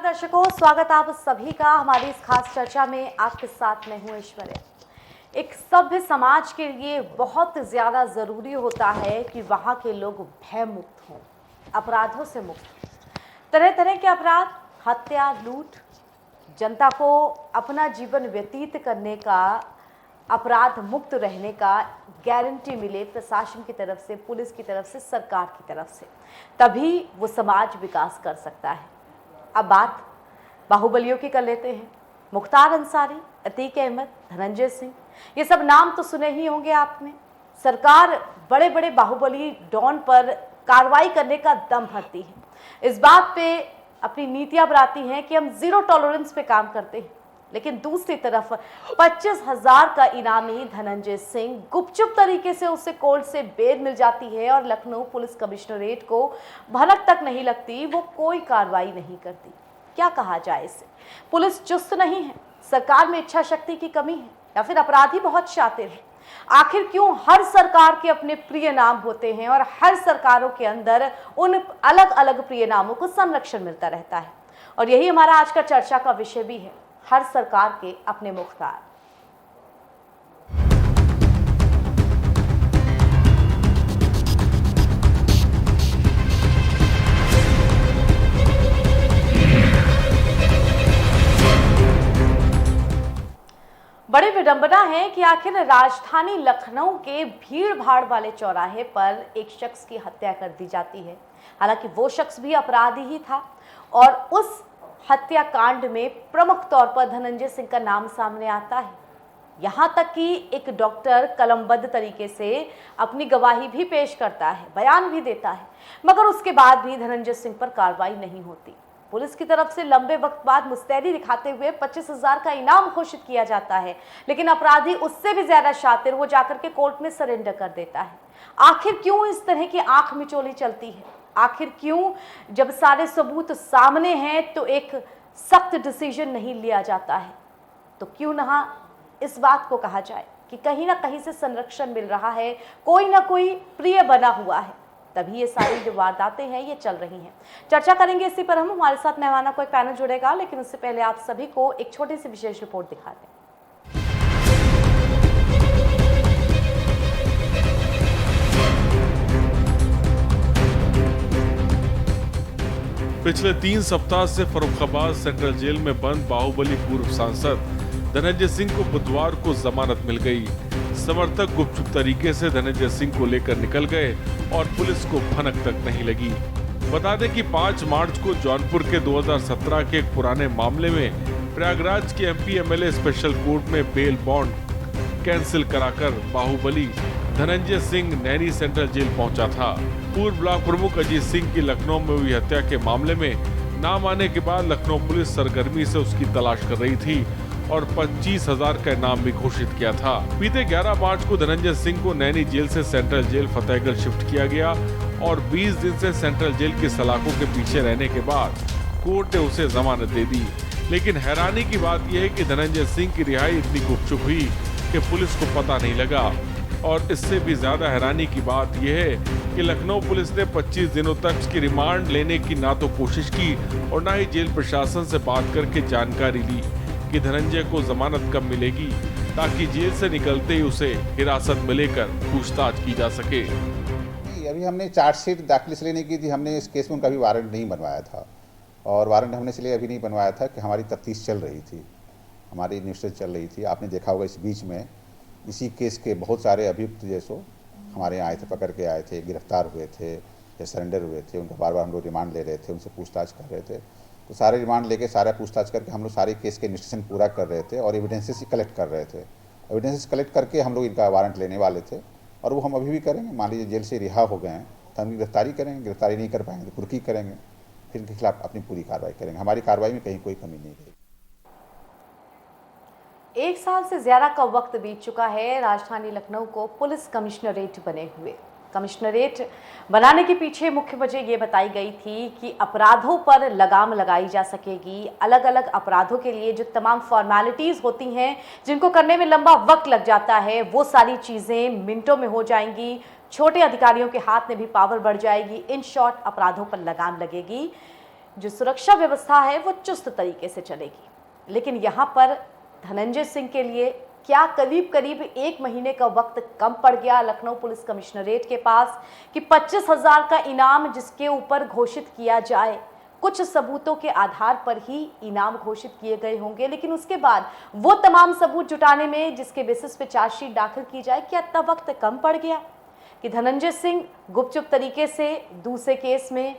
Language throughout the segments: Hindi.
नमस्कार दर्शकों, स्वागत आप सभी का हमारी इस खास चर्चा में। आपके साथ मैं हूं ऐश्वर्या। एक सभ्य समाज के लिए बहुत ज़्यादा ज़रूरी होता है कि वहाँ के लोग भय मुक्त हों, अपराधों से मुक्त हों। तरह तरह के अपराध, हत्या, लूट, जनता को अपना जीवन व्यतीत करने का, अपराध मुक्त रहने का गारंटी मिले प्रशासन की तरफ से, पुलिस की तरफ से, सरकार की तरफ से, तभी वो समाज विकास कर सकता है। अब बात बाहुबलियों की कर लेते हैं। मुख्तार अंसारी, अतीक अहमद, धनंजय सिंह, ये सब नाम तो सुने ही होंगे आपने। सरकार बड़े बड़े बाहुबली डॉन पर कार्रवाई करने का दम भरती है। इस बात पे अपनी नीतियां बनाती हैं कि हम जीरो टॉलरेंस पे काम करते हैं, लेकिन दूसरी तरफ 25,000 का इनामी धनंजय सिंह गुपचुप तरीके से उसे कोर्ट से बेल मिल जाती है और लखनऊ पुलिस कमिश्नरेट को भनक तक नहीं लगती, वो कोई कार्रवाई नहीं करती। क्या कहा जाए इसे? पुलिस चुस्त नहीं है, सरकार में इच्छा शक्ति की कमी है, या फिर अपराधी बहुत शातिर है? आखिर क्यों हर सरकार के अपने प्रिय नाम होते हैं और हर सरकारों के अंदर उन अलग अलग प्रिय नामों को संरक्षण मिलता रहता है? और यही हमारा आज का चर्चा का विषय भी है, हर सरकार के अपने मुख्तार। बड़ी विडंबना है कि आखिर राजधानी लखनऊ के भीड़ भाड़ वाले चौराहे पर एक शख्स की हत्या कर दी जाती है। हालांकि वो शख्स भी अपराधी ही था और उस हत्याकांड में प्रमुख तौर पर धनंजय सिंह का नाम सामने आता है। यहां तक कि एक डॉक्टर कलमबद्ध तरीके से अपनी गवाही भी पेश करता है, बयान भी देता है, मगर उसके बाद भी धनंजय सिंह पर कार्रवाई नहीं होती। पुलिस की तरफ से लंबे वक्त बाद मुस्तैदी दिखाते हुए 25,000 का इनाम घोषित किया जाता है, लेकिन अपराधी उससे भी ज्यादा शातिर, वो जाकर के कोर्ट में सरेंडर कर देता है। आखिर क्यों इस तरह की आंख मिचौली चलती है? आखिर क्यों जब सारे सबूत सामने हैं तो एक सख्त डिसीजन नहीं लिया जाता है? तो क्यों ना इस बात को कहा जाए कि कहीं ना कहीं से संरक्षण मिल रहा है, कोई ना कोई प्रिय बना हुआ है, तभी ये सारी जो वारदातें हैं ये चल रही हैं। चर्चा करेंगे इसी पर हम। हमारे साथ मेहमानों को एक पैनल जुड़ेगा, लेकिन उससे पहले आप सभी को एक छोटी सी विशेष रिपोर्ट दिखाते हैं। पिछले 3 सप्ताह से फर्रुखाबाद सेंट्रल जेल में बंद बाहुबली पूर्व सांसद धनंजय सिंह को बुधवार को जमानत मिल गई। समर्थक गुपचुप तरीके से धनंजय सिंह को लेकर निकल गए और पुलिस को भनक तक नहीं लगी। बता दें कि 5 मार्च को जौनपुर के 2017 के एक पुराने मामले में प्रयागराज के एमपी एमएलए स्पेशल कोर्ट में बेल बॉन्ड कैंसिल कराकर बाहुबली धनंजय सिंह नैनी सेंट्रल जेल पहुंचा था। पूर्व ब्लॉक प्रमुख अजीत सिंह की लखनऊ में हुई हत्या के मामले में नाम आने के बाद लखनऊ पुलिस सरगर्मी से उसकी तलाश कर रही थी और 25,000 का इनाम भी घोषित किया था। बीते 11 मार्च को धनंजय सिंह को नैनी जेल से सेंट्रल जेल फतेहगढ़ शिफ्ट किया गया और 20 दिन से सेंट्रल जेल की सलाखों के पीछे रहने के बाद कोर्ट ने उसे जमानत दे दी। लेकिन हैरानी की बात यह है कि धनंजय सिंह की रिहाई इतनी गुपचुप हुई कि पुलिस को पता नहीं लगा। और इससे भी ज्यादा हैरानी की बात यह है कि लखनऊ पुलिस ने 25 दिनों तक उसकी रिमांड लेने की ना तो कोशिश की और ना ही जेल प्रशासन से बात करके जानकारी ली कि धनंजय को जमानत कब मिलेगी, ताकि जेल से निकलते ही उसे हिरासत में लेकर पूछताछ की जा सके। अभी हमने चार्जशीट दाखिल इसलिए नहीं की थी, हमने इस केस में उनका भी वारंट नहीं बनवाया था और वारंट हमने इसलिए अभी नहीं बनवाया था कि हमारी तफ्तीश चल रही थी, हमारी इन्वेस्टिगेशन चल रही थी। आपने देखा होगा इस बीच में इसी केस के बहुत सारे अभियुक्त जैसो हमारे यहाँ आए थे, पकड़ के आए थे, गिरफ्तार हुए थे या सरेंडर हुए थे। उनका बार बार हम लोग रिमांड ले रहे थे, उनसे पूछताछ कर रहे थे। तो सारे रिमांड लेके सारा पूछताछ करके हम लोग सारे केस के इन्वेस्टिगेशन पूरा कर रहे थे और एविडेंसेस कलेक्ट कर रहे थे। एविडेंसेस कलेक्ट करके हम लोग इनका वारंट लेने वाले थे और वो हम अभी भी करेंगे। मान लीजिए जेल से रिहा हो गए हैं तो हम गिरफ्तारी करेंगे, गिरफ्तारी नहीं कर पाएंगे तो कुर्की करेंगे, फिर इनके खिलाफ अपनी पूरी कार्रवाई करेंगे। हमारी कार्रवाई में कहीं कोई कमी नहीं रहेगी। 1 साल से ज्यादा का वक्त बीत चुका है राजधानी लखनऊ को पुलिस कमिश्नरेट बने हुए। कमिश्नरेट बनाने के पीछे मुख्य वजह ये बताई गई थी कि अपराधों पर लगाम लगाई जा सकेगी। अलग अलग अपराधों के लिए जो तमाम फॉर्मेलिटीज़ होती हैं, जिनको करने में लंबा वक्त लग जाता है, वो सारी चीज़ें मिनटों में हो जाएंगी। छोटे अधिकारियों के हाथ में भी पावर बढ़ जाएगी। इन शॉर्ट अपराधों पर लगाम लगेगी। जो सुरक्षा व्यवस्था है वो चुस्त तरीके से चलेगी। लेकिन यहाँ पर धनंजय सिंह के लिए क्या करीब करीब 1 महीने का वक्त कम पड़ गया लखनऊ पुलिस कमिश्नरेट के पास कि 25,000 का इनाम जिसके ऊपर घोषित किया जाए। कुछ सबूतों के आधार पर ही इनाम घोषित किए गए होंगे, लेकिन उसके बाद वो तमाम सबूत जुटाने में जिसके बेसिस पे चार्जशीट दाखिल की जाए, क्या इतना वक्त कम पड़ गया कि धनंजय सिंह गुपचुप तरीके से दूसरे केस में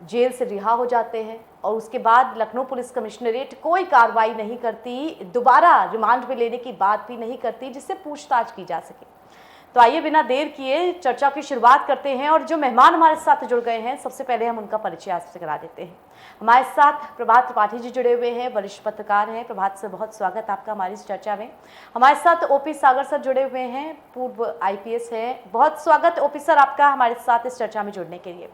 जेल से रिहा हो जाते हैं और उसके बाद लखनऊ पुलिस कमिश्नरेट कोई कार्रवाई नहीं करती, दोबारा रिमांड पे लेने की बात भी नहीं करती जिससे पूछताछ की जा सके। तो आइए बिना देर किए चर्चा की शुरुआत करते हैं और जो मेहमान हमारे साथ जुड़ गए हैं सबसे पहले हम उनका परिचय आपसे करा देते हैं। हमारे साथ प्रभात त्रिपाठी जी जुड़े हुए हैं, वरिष्ठ पत्रकार हैं। प्रभात सर, बहुत स्वागत आपका हमारी इस चर्चा में। हमारे साथ ओपी सागर सर जुड़े हुए हैं, पूर्व IPS हैं। बहुत स्वागत ओपी सर आपका हमारे साथ इस चर्चा में जुड़ने के लिए।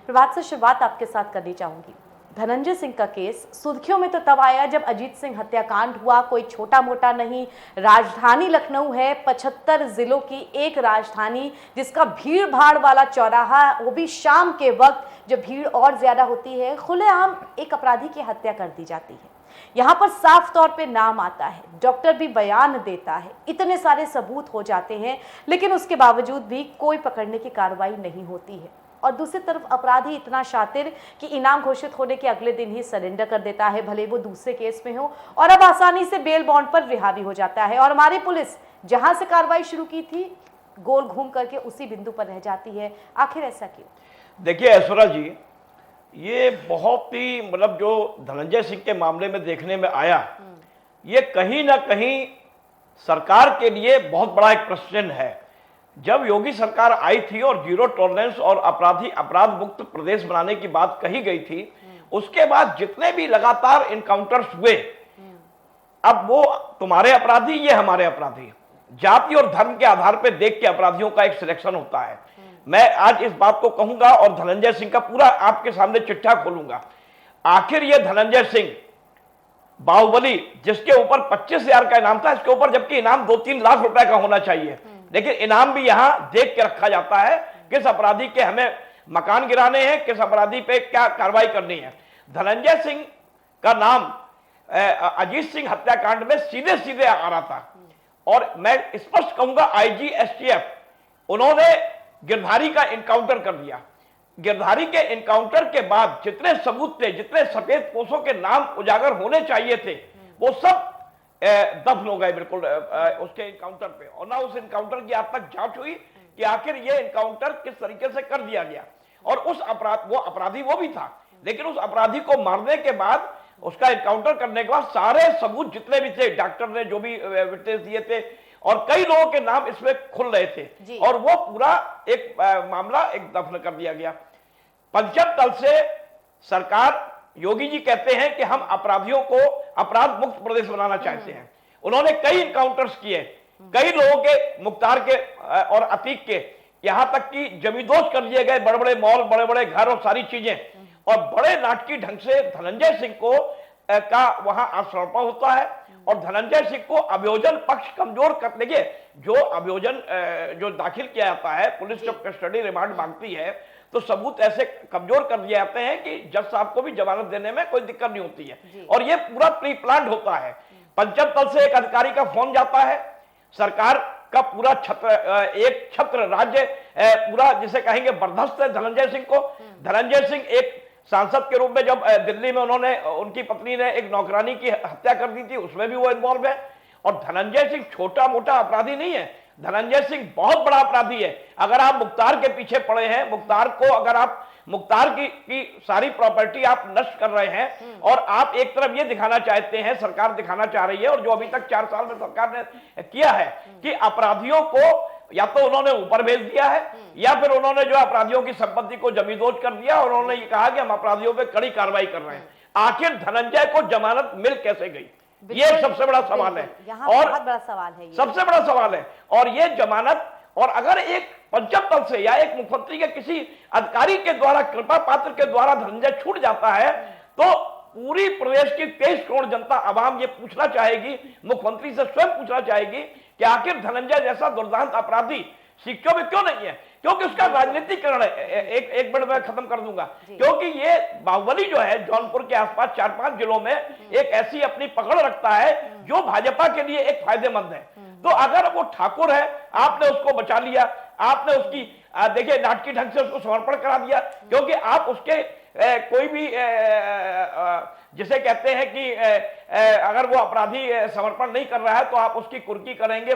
प्रभात सर, शुरुआत आपके साथ करनी चाहूंगी। धनंजय सिंह का केस सुर्खियों में तो तब आया जब अजीत सिंह हत्याकांड हुआ। कोई छोटा मोटा नहीं, राजधानी लखनऊ है, 75 जिलों की एक राजधानी जिसका भीड़ भाड़ वाला चौराहा, वो भी शाम के वक्त जब भीड़ और ज्यादा होती है, खुलेआम एक अपराधी की हत्या कर दी जाती है। यहाँ पर साफ तौर पे नाम आता है, डॉक्टर भी बयान देता है, इतने सारे सबूत हो जाते हैं, लेकिन उसके बावजूद भी कोई पकड़ने की कार्रवाई नहीं होती है। और दूसरी तरफ अपराधी इतना शातिर कि इनाम घोषित होने के अगले दिन ही सरेंडर कर देता है, भले वो दूसरे केस में हो, और अब आसानी से बेल बॉन्ड पर रिहा भी हो जाता है। और हमारी पुलिस जहां से कार्रवाई शुरू की थी गोल घूम करके उसी बिंदु पर रह जाती है। आखिर ऐसा क्यों? देखिए ऐश्वर्या जी, ये बहुत ही मतलब जो धनंजय सिंह के मामले में देखने में आया, ये कहीं ना कहीं सरकार के लिए बहुत बड़ा एक प्रश्न है। जब योगी सरकार आई थी और जीरो टॉलरेंस और अपराध मुक्त प्रदेश बनाने की बात कही गई थी, उसके बाद जितने भी लगातार इनकाउंटर्स हुए, अब वो तुम्हारे अपराधी, ये हमारे अपराधी, जाति और धर्म के आधार पर देख के अपराधियों का एक सिलेक्शन होता है। मैं आज इस बात को कहूंगा और धनंजय सिंह का पूरा आपके सामने चिट्ठा खोलूंगा। आखिर ये धनंजय सिंह बाहुबली, जिसके ऊपर 25,000 का इनाम था, इसके ऊपर जबकि इनाम 2-3 लाख रुपए का होना चाहिए, लेकिन इनाम भी यहां देख के रखा जाता है किस अपराधी के हमें मकान गिराने हैं, किस अपराधी पे क्या कार्रवाई करनी है। धनंजय सिंह का नाम अजीत सिंह हत्याकांड में सीधे सीधे आ रहा था और मैं स्पष्ट कहूंगा IG STF उन्होंने गिरधारी का इनकाउंटर कर दिया। गिरधारी के इनकाउंटर के बाद जितने सबूत थे, जितने सफेद पोशों के नाम उजागर होने चाहिए थे, वो सब दफन हो गए बिल्कुल उसके इनकाउंटर पे। और ना उस इनकाउंटर की आज तक जांच हुई कि आखिर ये इनकाउंटर किस तरीके से कर दिया गया। और उस अपराधी वो भी था, लेकिन उस अपराधी को मारने के बाद, उसका इनकाउंटर करने के बाद सारे सबूत जितने भी थे, डॉक्टर ने जो भी विटनेस दिए थे और कई लोगों के नाम इसमें खुल रहे थे, और वो पूरा एक मामला एक दफन कर दिया गया। पंचम तल से सरकार, योगी जी कहते हैं कि हम अपराधियों को अपराध मुक्त प्रदेश बनाना चाहते हैं। उन्होंने कई इनकाउंटर्स किए, कई लोगों के, मुख्तार के और अतीक के, यहां तक कि जमींदोज कर दिए गए बड़े बड़े मॉल, बड़े बड़े घर और सारी चीजें, और बड़े नाटकीय ढंग से धनंजय सिंह को का वहां आश्रम होता है और धनंजय सिंह को अभियोजन पक्ष कमजोर करने के, जो अभियोजन जो दाखिल किया जाता है, पुलिस जब कस्टडी रिमांड मांगती है तो सबूत ऐसे कमजोर कर दिए जाते हैं कि जज साहब को भी जमानत देने में कोई दिक्कत नहीं होती है, और ये पूरा प्री प्लान्ड होता है। पंचम तल से एक अधिकारी का फोन जाता है, सरकार का पूरा एक छत्र राज्य पूरा जिसे कहेंगे बर्दाश्त है धनंजय सिंह को। धनंजय सिंह एक सांसद के रूप में जब दिल्ली में उन्होंने, उनकी पत्नी ने एक नौकरानी की हत्या कर दी थी, उसमें भी वो इन्वॉल्व है। और धनंजय सिंह छोटा मोटा अपराधी नहीं है, धनंजय सिंह बहुत बड़ा अपराधी है। अगर आप मुख्तार के पीछे पड़े हैं, मुख्तार को अगर आप मुख्तार की सारी प्रॉपर्टी आप नष्ट कर रहे हैं और आप एक तरफ ये दिखाना चाहते हैं, सरकार दिखाना चाह रही है, और जो अभी तक 4 साल में सरकार ने किया है कि अपराधियों को या तो उन्होंने ऊपर भेज दिया है या फिर उन्होंने जो अपराधियों की संपत्ति को जमींदोज कर दिया और उन्होंने ये कहा कि हम अपराधियों पे कड़ी कार्रवाई कर रहे हैं। आखिर धनंजय को जमानत मिल कैसे गई, ये सबसे बड़ा सवाल है, और बहुत बड़ा सवाल है, सबसे बड़ा सवाल है। और ये जमानत, और अगर एक पंचम तल से या एक मुख्यमंत्री के किसी अधिकारी के द्वारा, कृपा पात्र के द्वारा धनंजय छूट जाता है, तो पूरी प्रदेश की 23 करोड़ जनता आवाम ये पूछना चाहेगी, मुख्यमंत्री से स्वयं पूछना चाहेगी कि आखिर धनंजय जैसा दुर्दांत अपराधी शिक्षकों में क्यों नहीं है। क्योंकि उसका राजनीतिकरण है। एक मिनट में खत्म कर दूंगा, क्योंकि ये बाहुबली जो है जौनपुर के आसपास 4-5 जिलों में एक ऐसी अपनी पकड़ रखता है जो भाजपा के लिए एक फायदेमंद है। तो अगर वो ठाकुर है, आपने उसको बचा लिया, आपने उसकी देखिए नाटकीय ढंग से उसको समर्पण करा दिया, क्योंकि आप उसके कोई भी जिसे कहते हैं कि अगर वो अपराधी समर्पण नहीं कर रहा है तो आप उसकी कुर्की करेंगे,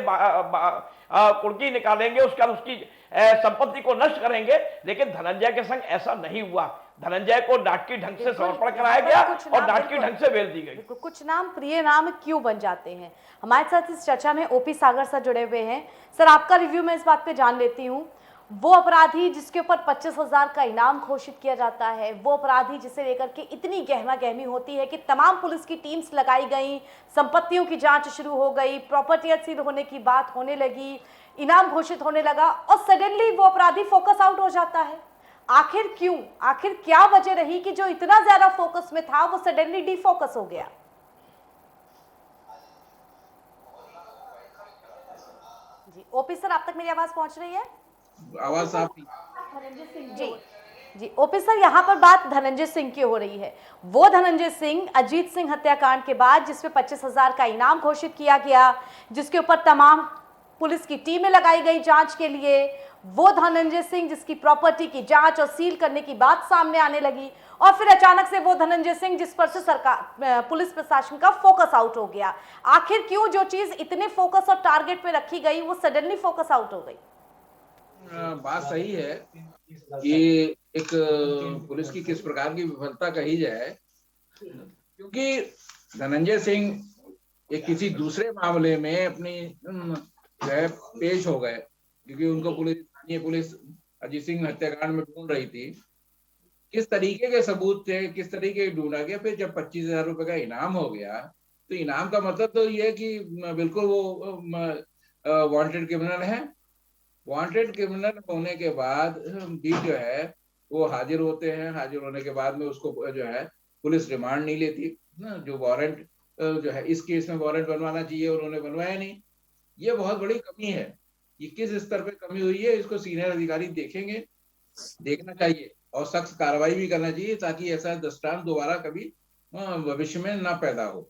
कुर्की निकालेंगे, उसका उसकी संपत्ति को नष्ट करेंगे। लेकिन धनंजय के संग ऐसा नहीं हुआ। धनंजय को नाटकीय ढंग से समर्पण कराया गया और नाटकीय ढंग से बेल दी गई। कुछ नाम प्रिय नाम क्यों बन जाते हैं। हमारे साथ इस चर्चा में ओपी सागर सर जुड़े हुए हैं। सर, आपका रिव्यू मैं इस बात पे जान लेती हूँ। वो अपराधी जिसके ऊपर 25,000 का इनाम घोषित किया जाता है, वो अपराधी जिसे लेकर के इतनी गहमा गहमी होती है कि तमाम पुलिस की टीम्स लगाई गई, संपत्तियों की जांच शुरू हो गई, प्रॉपर्टी सील होने की बात होने लगी, इनाम घोषित होने लगा और सडनली वो अपराधी फोकस आउट हो जाता है। आखिर क्यों? आखिर क्या वजह रही कि जो इतना ज्यादा फोकस में था वो सडनली डिफोकस हो गया? जी ओपी सर, आप तक मेरी आवाज पहुंच रही है? आवाज आप जी जी ओपी सर, यहाँ पर बात धनंजय सिंह की हो रही है। वो धनंजय सिंह अजीत सिंह हत्याकांड के बाद जिसपे 25,000 का इनाम घोषित किया गया, जिसके ऊपर तमाम पुलिस की टीमें लगाई गई जांच के लिए, वो धनंजय सिंह जिसकी प्रॉपर्टी की जांच और सील करने की बात सामने आने लगी और फिर अचानक से वो धनंजय सिंह जिस पर से सरकार पुलिस प्रशासन का फोकस आउट हो गया। आखिर क्यों जो चीज इतने फोकस और टारगेट पे रखी गई वो सडनली फोकस आउट हो गई? बात सही है कि एक पुलिस की किस प्रकार की विफलता कही जाए, क्योंकि धनंजय सिंह एक किसी दूसरे मामले में अपनी जो है पेश हो गए, क्योंकि उनको स्थानीय पुलिस अजीत सिंह हत्याकांड में ढूंढ रही थी। किस तरीके के सबूत थे, किस तरीके के ढूंढा गया। फिर जब 25,000 रुपए का इनाम हो गया तो इनाम का मतलब तो ये कि बिल्कुल वो वांटेड क्रिमिनल है। वांटेड क्रिमिनल होने के बाद भी जो है वो हाजिर होते हैं। हाजिर होने के बाद में उसको जो है पुलिस रिमांड नहीं लेती ना। जो वारंट जो है इस केस में वारंट बनवाना चाहिए उन्होंने बनवाया नहीं। ये बहुत बड़ी कमी है। ये किस स्तर पे कमी हुई है इसको सीनियर अधिकारी देखेंगे, देखना चाहिए और सख्त कार्रवाई भी करना चाहिए, ताकि ऐसा दृष्टांत दोबारा कभी भविष्य में ना पैदा हो।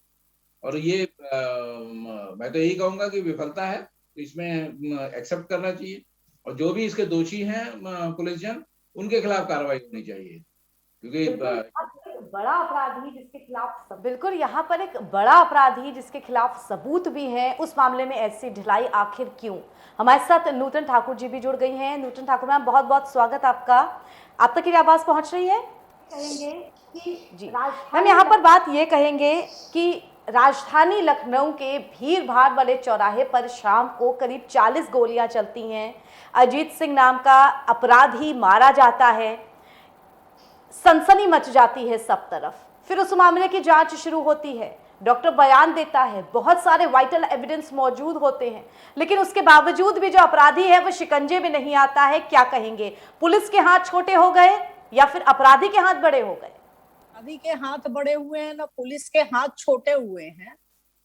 और ये मैं तो यही कहूंगा कि विफलता है, तो इसमें एक्सेप्ट करना चाहिए और जो भी इसके दोषी हैं पुलिसजन, उनके खिलाफ कार्रवाई होनी चाहिए, क्योंकि बड़ा अपराधी जिसके खिलाफ बिल्कुल यहाँ पर एक बड़ा अपराधी जिसके खिलाफ सबूत भी है, उस मामले में ऐसी ढिलाई आखिर क्यों? हमारे साथ नूतन ठाकुर जी भी जुड़ गई हैं। नूतन ठाकुर मैम, बहुत बहुत स्वागत आपका। आप तक की आवाज पहुंच रही है? कहेंगे कि जी मैम, यहाँ पर बात ये कहेंगे कि राजधानी लखनऊ के भीड़ भाड़ वाले चौराहे पर शाम को करीब 40 गोलियां चलती हैं। अजीत सिंह नाम का अपराधी मारा जाता है, सनसनी मच जाती है सब तरफ। फिर उस मामले की जांच शुरू होती है, डॉक्टर बयान देता है, बहुत सारे वाइटल एविडेंस मौजूद होते हैं, लेकिन उसके बावजूद भी जो अपराधी है वो शिकंजे में नहीं आता है। क्या कहेंगे, पुलिस के हाथ छोटे हो गए या फिर अपराधी के हाथ बड़े हो गए? अपराधी के हाथ बड़े हुए हैं ना पुलिस के हाथ छोटे हुए हैं।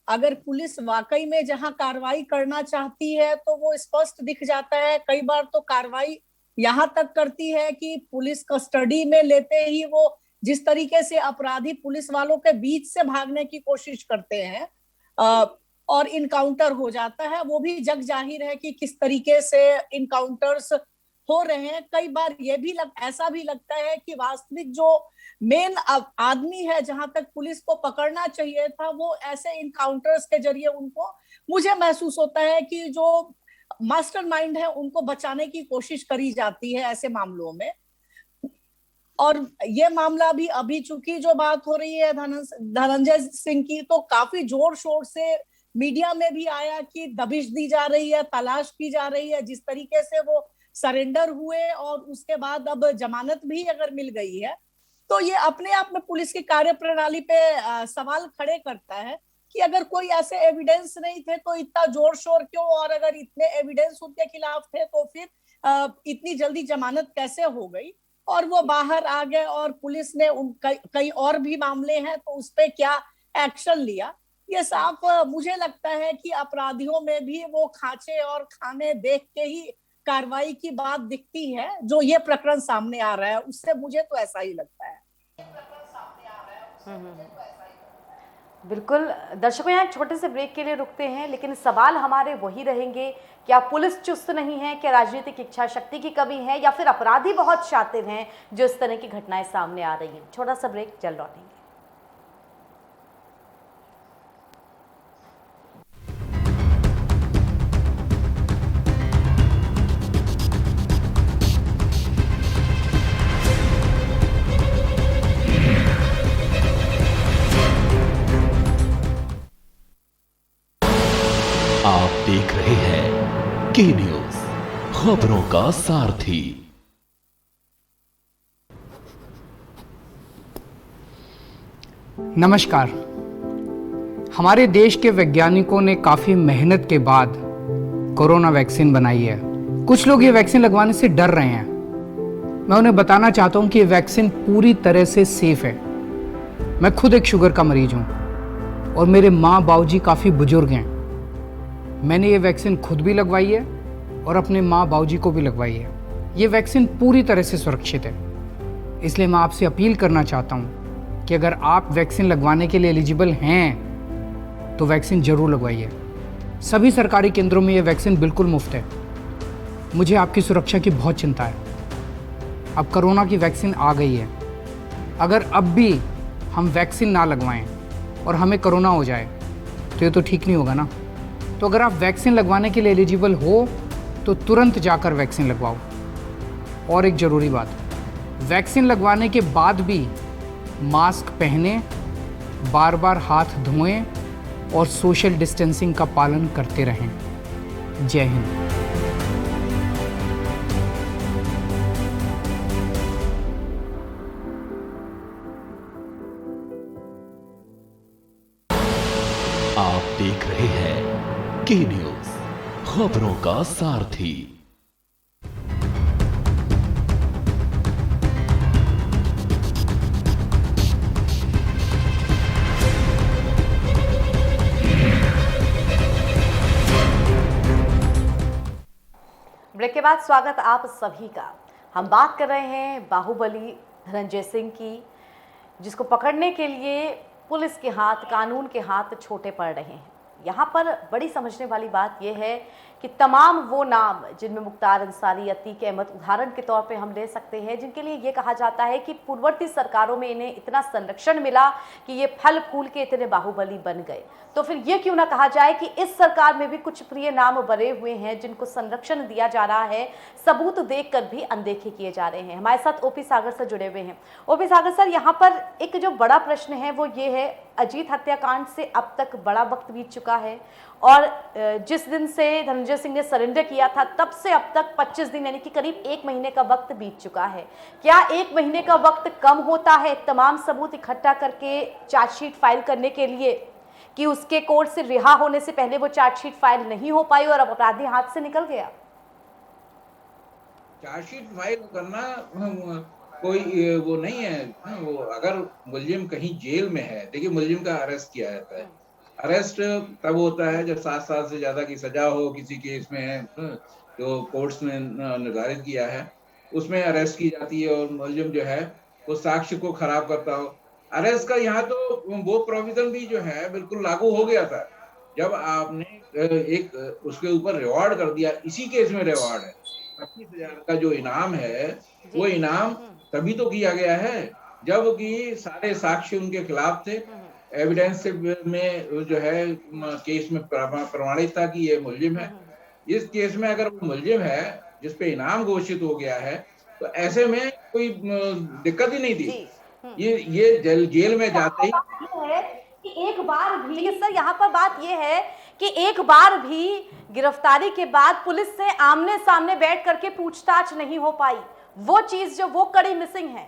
अगर पुलिस वाकई में जहां कार्रवाई करना चाहती है तो वो स्पष्ट दिख जाता है। कई बार तो कार्रवाई यहाँ तक करती है कि पुलिस कस्टडी में लेते ही वो जिस तरीके से अपराधी पुलिस वालों के बीच से भागने की कोशिश करते हैं और इनकाउंटर हो जाता है, वो भी जग जाहिर है कि किस तरीके से इनकाउंटर्स हो रहे हैं। कई बार ये भी ऐसा भी लगता है कि वास्तविक जो मेन आदमी है, जहां तक पुलिस को पकड़ना चाहिए था, वो ऐसे इनकाउंटर्स के जरिए उनको, मुझे महसूस होता है कि जो मास्टरमाइंड है उनको बचाने की कोशिश करी जाती है ऐसे मामलों में। और ये मामला भी अभी चूंकि जो बात हो रही है धनंजय सिंह की, तो काफी जोर शोर से मीडिया में भी आया कि दबिश दी जा रही है, तलाश की जा रही है। जिस तरीके से वो सरेंडर हुए और उसके बाद अब जमानत भी अगर मिल गई है, तो ये अपने आप में पुलिस की कार्यप्रणाली पे सवाल खड़े करता है कि अगर कोई ऐसे एविडेंस नहीं थे तो इतना जोर शोर क्यों, और अगर इतने एविडेंस उनके खिलाफ थे तो फिर इतनी जल्दी जमानत कैसे हो गई और वो बाहर आ गए। और पुलिस ने कई और भी मामले हैं तो उस पर क्या एक्शन लिया। ये साफ मुझे लगता है कि अपराधियों में भी वो खांचे और खाने देख के ही कार्रवाई की बात दिखती है। जो ये प्रकरण सामने आ रहा है उससे मुझे तो ऐसा ही लगता है। बिल्कुल। दर्शकों, यहाँ एक छोटे से ब्रेक के लिए रुकते हैं, लेकिन सवाल हमारे वही रहेंगे, क्या पुलिस चुस्त नहीं है, क्या राजनीतिक इच्छा शक्ति की कमी है, या फिर अपराधी बहुत शातिर हैं जो इस तरह की घटनाएं सामने आ रही हैं। छोटा सा ब्रेक, जल्द लौटेंगे। आप देख रहे हैं के न्यूज, खबरों का सारथी। नमस्कार। हमारे देश के वैज्ञानिकों ने काफ़ी मेहनत के बाद कोरोना वैक्सीन बनाई है। कुछ लोग ये वैक्सीन लगवाने से डर रहे हैं। मैं उन्हें बताना चाहता हूँ कि ये वैक्सीन पूरी तरह से सेफ है। मैं खुद एक शुगर का मरीज हूँ और मेरे माँ बाबूजी काफ़ी बुजुर्ग हैं। मैंने ये वैक्सीन खुद भी लगवाई है और अपने माँ बाबूजी को भी लगवाई है। ये वैक्सीन पूरी तरह से सुरक्षित है। इसलिए मैं आपसे अपील करना चाहता हूँ कि अगर आप वैक्सीन लगवाने के लिए एलिजिबल हैं तो वैक्सीन ज़रूर लगवाइए। सभी सरकारी केंद्रों में ये वैक्सीन बिल्कुल मुफ्त है। मुझे आपकी सुरक्षा की बहुत चिंता है। अब कोरोना की वैक्सीन आ गई है। अगर अब भी हम वैक्सीन ना लगवाएं और हमें कोरोना हो जाए तो ये तो ठीक नहीं होगा ना। तो अगर आप वैक्सीन लगवाने के लिए एलिजिबल हो तो तुरंत जाकर वैक्सीन लगवाओ। और एक ज़रूरी बात, वैक्सीन लगवाने के बाद भी मास्क पहने, बार बार हाथ धोएं और सोशल डिस्टेंसिंग का पालन करते रहें। जय हिंद। आप देख रहे हैं के न्यूज, खबरों का सारथी। ब्रेक के बाद स्वागत आप सभी का। हम बात कर रहे हैं बाहुबली धनंजय सिंह की, जिसको पकड़ने के लिए पुलिस के हाथ, कानून के हाथ छोटे पड़ रहे हैं। यहाँ पर बड़ी समझने वाली बात यह है कि तमाम वो नाम जिनमें मुख्तार अंसारी, अतीक अहमद उदाहरण के तौर पे हम ले सकते हैं, जिनके लिए ये कहा जाता है कि पूर्ववर्ती सरकारों में इन्हें इतना संरक्षण मिला कि ये फल फूल के इतने बाहुबली बन गए, तो फिर ये क्यों ना कहा जाए कि इस सरकार में भी कुछ प्रिय नाम बने हुए हैं जिनको संरक्षण दिया जा रहा है, सबूत देखकर भी अनदेखे किए जा रहे हैं। हमारे साथ ओपी सागर सर जुड़े हुए हैं। ओपी सागर सर, यहाँ पर एक जो बड़ा प्रश्न है वो ये है, अजीत हत्याकांड से अब तक बड़ा वक्त बीत चुका है और जिस दिन से धनंजय सिंह ने सरेंडर किया था तब से अब तक 25 दिन यानी कि करीब 1 महीने का वक्त बीत चुका है। क्या 1 महीने का वक्त कम होता है तमाम सबूत इकट्ठा करके चार्जशीट फाइल करने के लिए, कि उसके कोर्ट से रिहा होने से पहले वो चार्जशीट फाइल नहीं हो पाई और अब अपराधी हाथ से निकल गया? चार्जशीट फाइल करना कोई वो नहीं है। वो अगर मुलजिम कहीं जेल में है, देखिए मुलजिम का अरेस्ट किया जाता है। अरेस्ट तब होता है जब 7 साल से ज्यादा की सजा हो किसी केस में, जो कोर्ट्स ने निर्धारित किया है उसमें अरेस्ट की जाती है और मुलजिम जो है वो साक्ष्य को खराब करता हो। अरेस्ट का यहाँ तो वो प्रोविजन भी जो है बिल्कुल लागू हो गया था जब आपने एक उसके ऊपर रिवॉर्ड कर दिया। इसी केस में रिवॉर्ड है 25,000 का जो इनाम है, वो इनाम तभी तो किया गया है जबकि सारे साक्ष्य उनके खिलाफ थे। एविडेंस में जो है केस में प्रमाणित था कि ये मुलजिम है। इस केस में अगर वो मुलजिम है जिसपे इनाम घोषित हो गया है तो ऐसे में कोई दिक्कत ही नहीं थी। ये जेल में जाते ही है कि एक बार भी, लेकिन सर यहाँ पर बात ये है कि एक बार भी गिरफ्तारी के बाद पुलिस से आमने सामने बैठ करके पूछताछ नहीं हो पाई। वो चीज जो वो कड़ी मिसिंग है।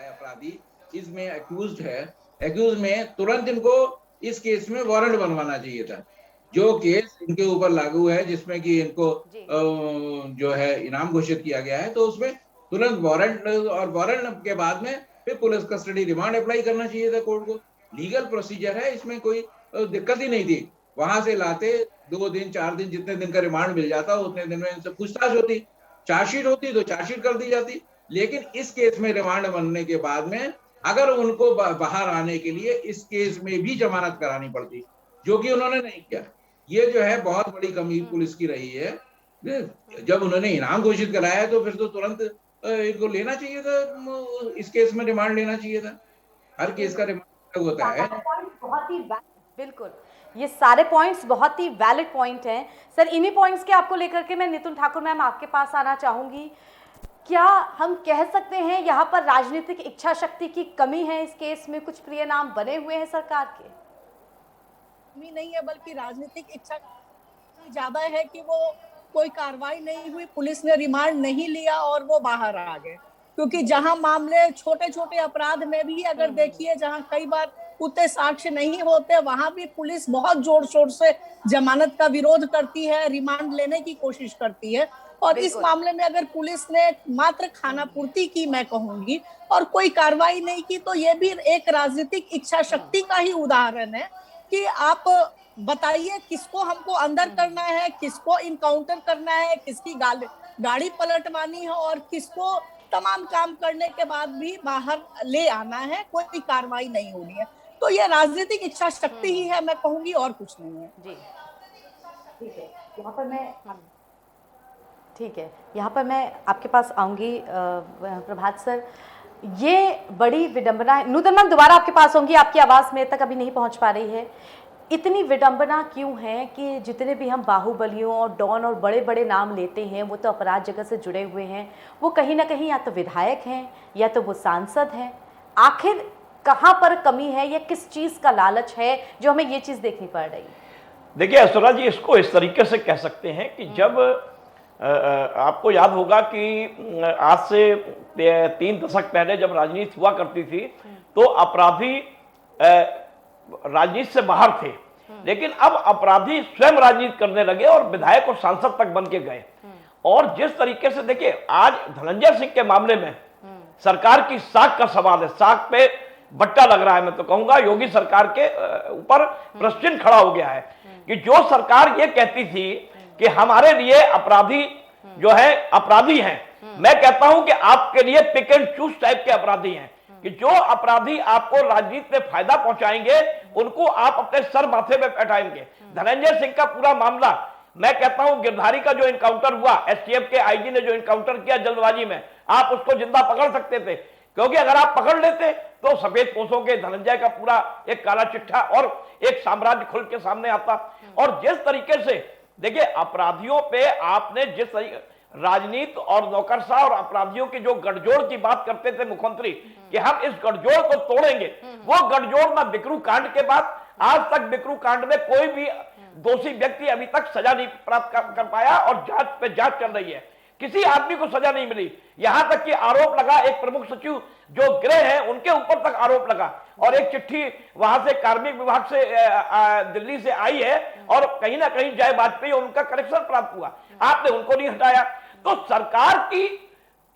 अपराधी इसमें एक्यूज्ड है, एक्यूज में तुरंत इनको इस केस में वारंट बनवाना चाहिए था। जो केस इनके ऊपर लागू है जिसमें कि इनको जो है इनाम घोषित किया गया है, तो उसमें तुरंत वारंट, और वारंट के बाद में फिर पुलिस कस्टडी रिमांड अप्लाई करना चाहिए था कोर्ट को। लीगल प्रोसीजर है, इसमें कोई दिक्कत ही नहीं थी। वहां से लाते 2 दिन 4 दिन, जितने दिन का रिमांड मिल जाता उतने दिन में इनसे पूछताछ होती, चार्जशीट होती तो चार्जशीट कर दी जाती। लेकिन इस केस में रिमांड बनने के बाद में अगर उनको बाहर आने के लिए इस केस में भी जमानत करानी पड़ती, जो कि उन्होंने नहीं किया। ये जो है बहुत बड़ी कमी पुलिस की रही है। जब उन्होंने इनाम घोषित कराया तो फिर तो तुरंत इनको लेना चाहिए था, इस केस में रिमांड लेना चाहिए था। हर केस का रिमांड होता है। बहुत ही बिल्कुल, ये सारे पॉइंट्स बहुत ही वैलिड पॉइंट हैं सर। इन्हीं पॉइंट्स के आपको लेकर के मैं नितिन ठाकुर मैम आपके पास आना चाहूंगी। क्या हम कह सकते हैं यहाँ पर राजनीतिक इच्छा शक्ति की कमी है इस केस में? कुछ प्रिय नाम बने हुए हैं सरकार के? कमी नहीं है, बल्कि राजनीतिक इच्छा ज्यादा है कि वो कोई कार्रवाई नहीं हुई, पुलिस ने रिमांड नहीं लिया और वो बाहर आ गए। क्योंकि जहां मामले छोटे छोटे अपराध में भी अगर देखिए, जहां कई बार उतने साक्ष्य नहीं होते, वहां भी पुलिस बहुत जोर शोर से जमानत का विरोध करती है, रिमांड लेने की कोशिश करती है। और इस मामले में अगर पुलिस ने मात्र खानापूर्ति की, मैं कहूंगी, और कोई कार्रवाई नहीं की, तो ये भी एक राजनीतिक इच्छा शक्ति का ही उदाहरण है कि आप बताइए किसको हमको अंदर करना है, किसको इनकाउंटर करना है, किसकी गाड़ी पलटवानी है और किसको तमाम काम करने के बाद भी बाहर ले आना है, कोई कार्रवाई नहीं होनी है। तो ये राजनीतिक इच्छा शक्ति ही है, मैं कहूंगी, और कुछ नहीं है। जी ठीक है, यहाँ पर मैं ठीक है, यहाँ पर मैं आपके पास आऊँगी प्रभात सर। ये बड़ी विडंबना है। नूतन मैम दोबारा आपके पास होंगी, आपकी आवाज़ मेरे तक अभी नहीं पहुँच पा रही है। इतनी विडंबना क्यों है कि जितने भी हम बाहुबलियों और डॉन और बड़े बड़े नाम लेते हैं वो तो अपराध जगत से जुड़े हुए हैं, वो कहीं ना कहीं या तो विधायक हैं या तो वो सांसद हैं। आखिर कहाँ पर कमी है या किस चीज़ का लालच है जो हमें ये चीज़ देखनी पड़ रही है? देखिए ऐश्वर्या जी, इसको इस तरीके से कह सकते हैं कि जब आपको याद होगा कि आज से 3 दशक पहले जब राजनीति हुआ करती थी तो अपराधी राजनीति से बाहर थे, लेकिन अब अपराधी स्वयं राजनीति करने लगे और विधायक और सांसद तक बन के गए। और जिस तरीके से देखिए आज धनंजय सिंह के मामले में सरकार की साख का सवाल है, साख पे बट्टा लग रहा है। मैं तो कहूंगा योगी सरकार के ऊपर प्रश्न खड़ा हो गया है कि जो सरकार ये कहती थी कि हमारे लिए अपराधी जो है अपराधी हैं, मैं कहता हूं कि आपके लिए पिक एंड चूज टाइप के अपराधी हैं, कि जो अपराधी आपको राजनीति में फायदा पहुंचाएंगे उनको आप अपने सर माथे पे बैठाएंगे। धनंजय सिंह का पूरा मामला, मैं कहता हूं गिरधारी का जो इनकाउंटर हुआ, एसटीएफ के आईजी ने जो इनकाउंटर किया जल्दबाजी में, आप उसको जिंदा पकड़ सकते थे, क्योंकि अगर आप पकड़ लेते तो सफेद पोशों के धनंजय का पूरा एक काला चिट्ठा और एक साम्राज्य खुल के सामने आता। और जिस तरीके से देखिए अपराधियों पे आपने जिस तरीके राजनीति और नौकरशाह और अपराधियों की जो गठजोड़ की बात करते थे मुख्यमंत्री कि हम इस गठजोड़ को तोड़ेंगे, वो गठजोड़ ना बिकरू कांड के बाद आज तक बिकरू कांड में कोई भी दोषी व्यक्ति अभी तक सजा नहीं प्राप्त कर पाया और जांच पे जांच चल रही है, किसी आदमी को सजा नहीं मिली। यहां तक कि आरोप लगा एक प्रमुख सचिव जो गृह है उनके ऊपर तक आरोप लगा और एक चिट्ठी वहां से कार्मिक विभाग से दिल्ली से आई है और कहीं ना कहीं जय वाजपेयी और उनका कनेक्शन प्राप्त हुआ, आपने उनको नहीं हटाया। तो सरकार की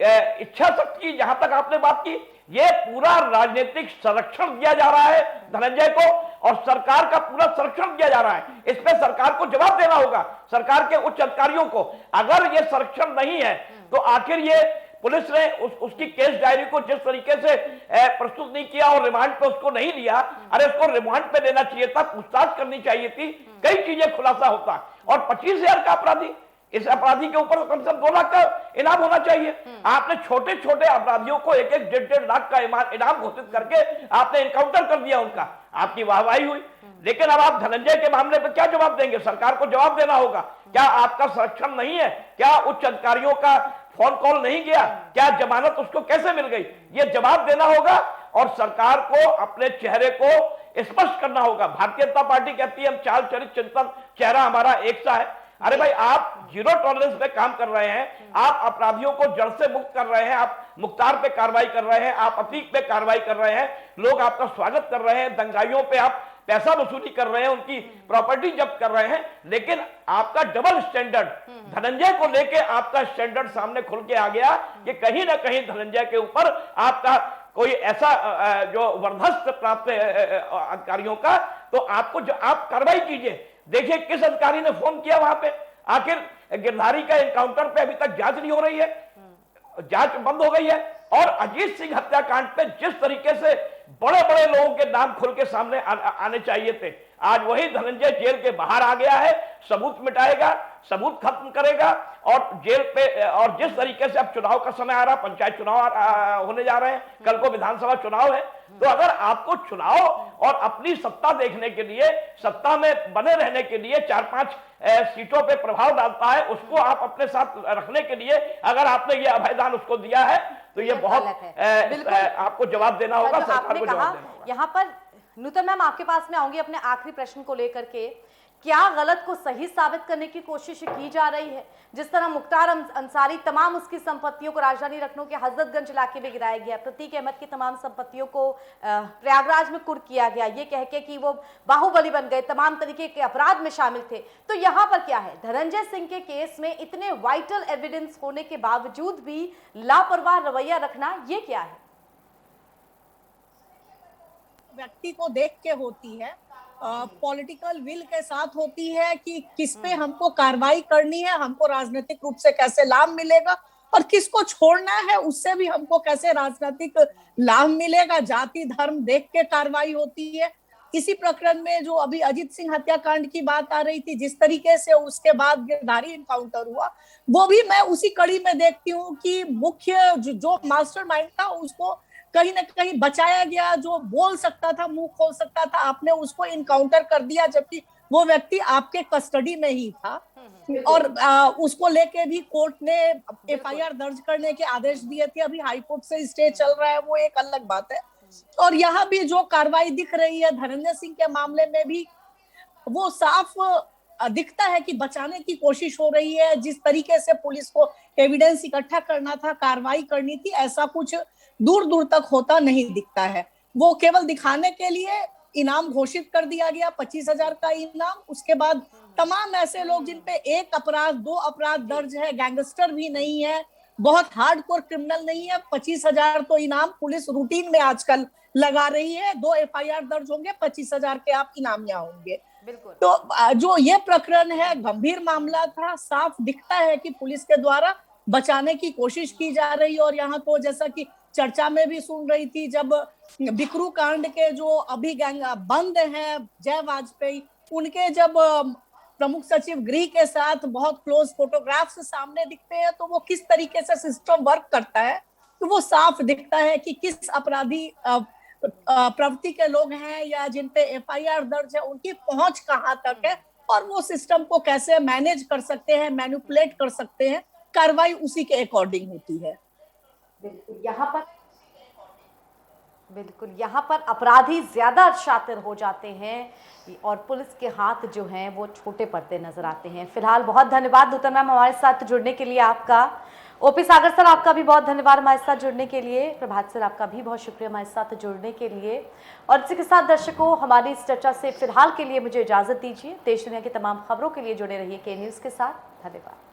इच्छा शक्ति की जहां तक आपने बात की, ये पूरा राजनीतिक संरक्षण दिया जा रहा है धनंजय को और सरकार का पूरा संरक्षण दिया जा रहा है। इसमें सरकार को जवाब देना होगा, सरकार के उच्च अधिकारियों को। अगर ये संरक्षण नहीं है तो आखिर ये पुलिस ने उसकी केस डायरी को जिस तरीके से प्रस्तुत नहीं किया और रिमांड पे उसको नहीं लिया, अरे उसको रिमांड पे लेना चाहिए था, पूछताछ करनी चाहिए थी, कई चीजें खुलासा होता। और 25,000 का अपराधी, इस अपराधी के ऊपर कम से कम 2 लाख का इनाम होना चाहिए। आपने छोटे छोटे अपराधियों को 1-1, 1.5 लाख का इनाम घोषित करके आपने इनकाउंटर कर दिया उनका, आपकी वाहवाही हुई। लेकिन अब आप धनंजय के मामले पर क्या जवाब देंगे? सरकार को जवाब देना होगा। क्या आपका संरक्षण नहीं है? क्या उच्च अधिकारियों का फोन कॉल नहीं गया? क्या जमानत उसको कैसे मिल गई? ये जवाब देना होगा और सरकार को अपने चेहरे को स्पष्ट करना होगा। भारतीय जनता पार्टी कहती है हम चाल चरित चिंतन चेहरा हमारा एक सा है। अरे भाई, आप जीरो टॉलरेंस पे काम कर रहे हैं, आप अपराधियों को जड़ से मुक्त कर रहे हैं, आप मुख्तार पे कार्रवाई कर रहे हैं, आप अतीक पे कार्रवाई कर रहे हैं, लोग आपका स्वागत कर रहे हैं, दंगाइयों पे आप पैसा वसूली कर रहे हैं, उनकी प्रॉपर्टी जब्त कर रहे हैं, लेकिन आपका डबल स्टैंडर्ड, धनंजय को लेके आपका स्टैंडर्ड सामने खुल के आ गया कि कहीं ना कहीं धनंजय के ऊपर आपका कोई ऐसा जो वर्धस्त प्राप्त अधिकारियों का, तो आपको जो आप कार्रवाई कीजिए। देखिए किस अधिकारी ने फोन किया वहां पे, आखिर गिरधारी का एनकाउंटर पे अभी तक जांच नहीं हो रही है, जांच बंद हो गई है। और अजीत सिंह हत्याकांड पे जिस तरीके से बड़े बड़े लोगों के नाम खुल के सामने आने चाहिए थे, आज वही धनंजय जेल के बाहर आ गया है, सबूत मिटाएगा, सबूत खत्म करेगा। और जेल पे, और जिस तरीके से अब चुनाव का समय आ रहा, पंचायत चुनाव होने जा रहे हैं, कल को विधानसभा चुनाव है, तो अगर आपको चुनाव और अपनी सत्ता देखने के लिए, सत्ता में बने रहने के लिए 4-5 सीटों पे प्रभाव डालता है, उसको आप अपने साथ रखने के लिए अगर आपने ये अभयदान उसको दिया है तो ये बहुत आपको जवाब देना होगा, सरकार को जवाब देना होगा। यहाँ पर नूतन मैम आपके पास में आऊंगी अपने आखिरी प्रश्न को लेकर के, क्या गलत को सही साबित करने की कोशिश की जा रही है? जिस तरह मुख्तार अंसारी तमाम उसकी संपत्तियों को राजधानी लखनऊ के हजरतगंज इलाके में गिराया गया, प्रतीक अहमद की तमाम संपत्तियों को प्रयागराज में कुर्क किया गया, ये कह के कि वो बाहुबली बन गए, तमाम तरीके के अपराध में शामिल थे, तो यहाँ पर क्या है? धनंजय सिंह के केस में इतने वाइटल एविडेंस होने के बावजूद भी लापरवाह रवैया रखना, ये क्या है? व्यक्ति को देख के होती है, पॉलिटिकल विल के साथ होती है कि किस पे हमको कार्रवाई करनी है, हमको राजनीतिक रूप से कैसे लाभ मिलेगा, और किसको छोड़ना है उससे भी हमको कैसे राजनीतिक लाभ मिलेगा। जाति धर्म देख के कार्रवाई होती है। इसी प्रकरण में जो अभी अजीत सिंह हत्याकांड की बात आ रही थी, जिस तरीके से उसके बाद गिरधारी इनकाउंटर हुआ, वो भी मैं उसी कड़ी में देखती हूँ कि मुख्य जो मास्टरमाइंड था उसको कहीं ना कहीं बचाया गया। जो बोल सकता था, मुंह खोल सकता था, आपने उसको इनकाउंटर कर दिया, जबकि वो व्यक्ति आपके कस्टडी में ही था। और उसको लेके भी कोर्ट ने एफआईआर दर्ज करने के आदेश दिए थे। अभी हाईकोर्ट से स्टे चल रहा है, वो एक अलग बात है। और यहाँ भी जो कार्रवाई दिख रही है धनंजय सिंह के मामले में भी, वो साफ दिखता है कि बचाने की कोशिश हो रही है। जिस तरीके से पुलिस को एविडेंस इकट्ठा करना था, कार्रवाई करनी थी, ऐसा कुछ दूर दूर तक होता नहीं दिखता है। वो केवल दिखाने के लिए इनाम घोषित कर दिया गया, 25,000 का इनाम। उसके बाद तमाम ऐसे लोग जिन पे 1 अपराध 2 अपराध दर्ज है, गैंगस्टर भी नहीं है, बहुत हार्डकोर क्रिमिनल नहीं है, 25,000 तो इनाम पुलिस रूटीन में आजकल लगा रही है। 2 एफआईआर दर्ज होंगे, 25,000 के आप इनामिया होंगे। तो जो ये प्रकरण है, गंभीर मामला था, साफ दिखता है कि पुलिस के द्वारा बचाने की कोशिश की जा रही है। और यहाँ तो जैसा कि चर्चा में भी सुन रही थी, जब बिकरू कांड के जो अभी बंद हैं जय वाजपेयी, उनके जब प्रमुख सचिव गृह के साथ बहुत क्लोज फोटोग्राफ्स सामने दिखते हैं, तो वो किस तरीके से सिस्टम वर्क करता है, तो वो साफ दिखता है कि किस अपराधी प्रवृत्ति के लोग हैं या जिन पे एफआईआर दर्ज है, उनकी पहुंच कहां तक है, और वो सिस्टम को कैसे मैनेज कर सकते हैं, मैनिपुलेट कर सकते हैं। कार्रवाई उसी के अकॉर्डिंग होती है। बिल्कुल यहाँ पर अपराधी ज्यादा शातिर हो जाते हैं और पुलिस के हाथ जो हैं वो छोटे पड़ते नजर आते हैं। फिलहाल बहुत धन्यवाद नूतन मैम हमारे साथ जुड़ने के लिए आपका। ओपी सागर सर आपका भी बहुत धन्यवाद हमारे साथ जुड़ने के लिए। प्रभात सर आपका भी बहुत शुक्रिया हमारे साथ जुड़ने के लिए। और इसी के साथ दर्शकों, हमारी इस चर्चा से फिलहाल के लिए मुझे इजाजत दीजिए। देश दुनिया की तमाम खबरों के लिए जुड़े रहिए के न्यूज़ के साथ। धन्यवाद।